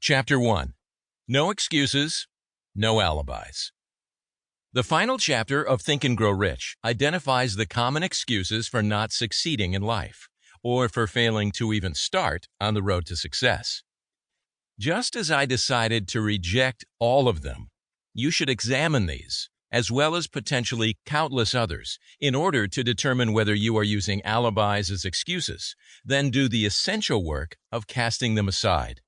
Chapter 1. No Excuses, No Alibis. The final chapter of Think and Grow Rich identifies the common excuses for not succeeding in life, or for failing to even start on the road to success. Just as I decided to reject all of them, you should examine these, as well as potentially countless others, in order to determine whether you are using alibis as excuses, then do the essential work of casting them aside.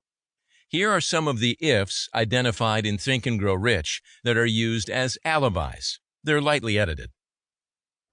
Here are some of the ifs identified in Think and Grow Rich that are used as alibis. They're lightly edited.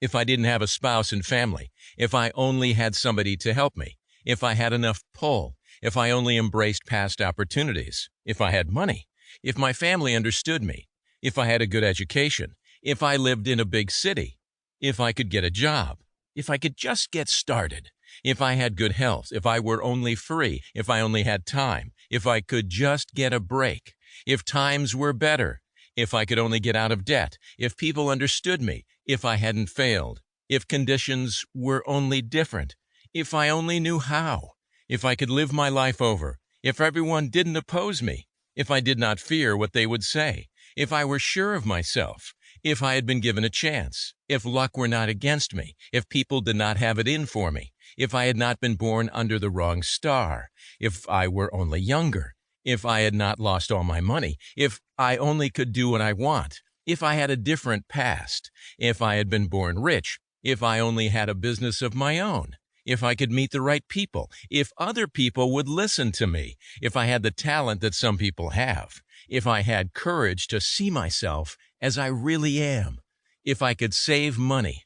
If I didn't have a spouse and family, if I only had somebody to help me, if I had enough pull, if I only embraced past opportunities, if I had money, if my family understood me, if I had a good education, if I lived in a big city, if I could get a job, if I could just get started, if I had good health, if I were only free, if I only had time, if I could just get a break, if times were better, if I could only get out of debt, if people understood me, if I hadn't failed, if conditions were only different, if I only knew how, if I could live my life over, if everyone didn't oppose me, if I did not fear what they would say, if I were sure of myself, if I had been given a chance, if luck were not against me, if people did not have it in for me, if I had not been born under the wrong star, if I were only younger, if I had not lost all my money, if I only could do what I want, if I had a different past, if I had been born rich, if I only had a business of my own, if I could meet the right people, if other people would listen to me, if I had the talent that some people have, if I had courage to see myself as I really am, if I could save money.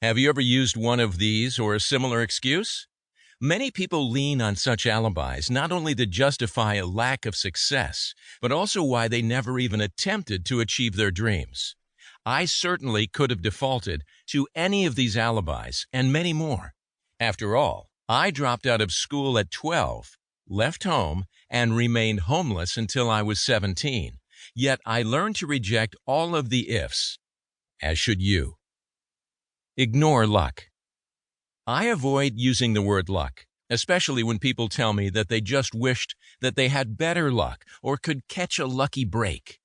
Have you ever used one of these or a similar excuse? Many people lean on such alibis not only to justify a lack of success, but also why they never even attempted to achieve their dreams. I certainly could have defaulted to any of these alibis and many more. After all, I dropped out of school at 12, left home, and remained homeless until I was 17. Yet I learned to reject all of the ifs, as should you. Ignore luck. I avoid using the word luck, especially when people tell me that they just wished that they had better luck or could catch a lucky break.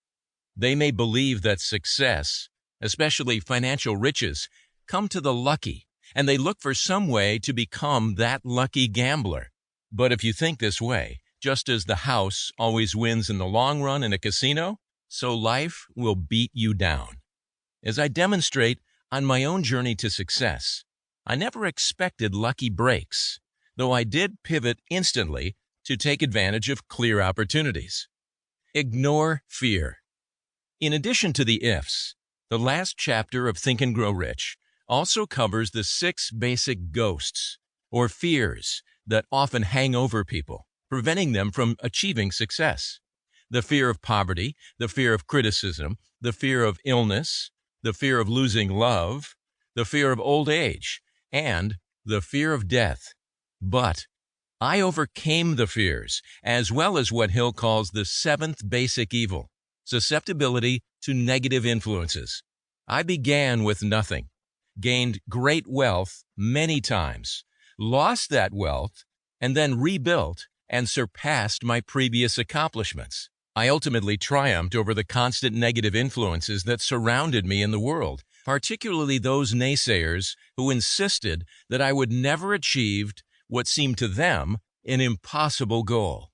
They may believe that success, especially financial riches, come to the lucky, and they look for some way to become that lucky gambler. But if you think this way, just as the house always wins in the long run in a casino, so life will beat you down. As I demonstrate on my own journey to success, I never expected lucky breaks, though I did pivot instantly to take advantage of clear opportunities. Ignore fear. In addition to the ifs, the last chapter of Think and Grow Rich also covers the 6 basic ghosts, or fears, that often hang over people, preventing them from achieving success. The fear of poverty, the fear of criticism, the fear of illness, the fear of losing love, the fear of old age, and the fear of death. But I overcame the fears, as well as what Hill calls the 7th basic evil, susceptibility to negative influences. I began with nothing, gained great wealth many times, lost that wealth, and then rebuilt and surpassed my previous accomplishments. I ultimately triumphed over the constant negative influences that surrounded me in the world, particularly those naysayers who insisted that I would never achieve what seemed to them an impossible goal.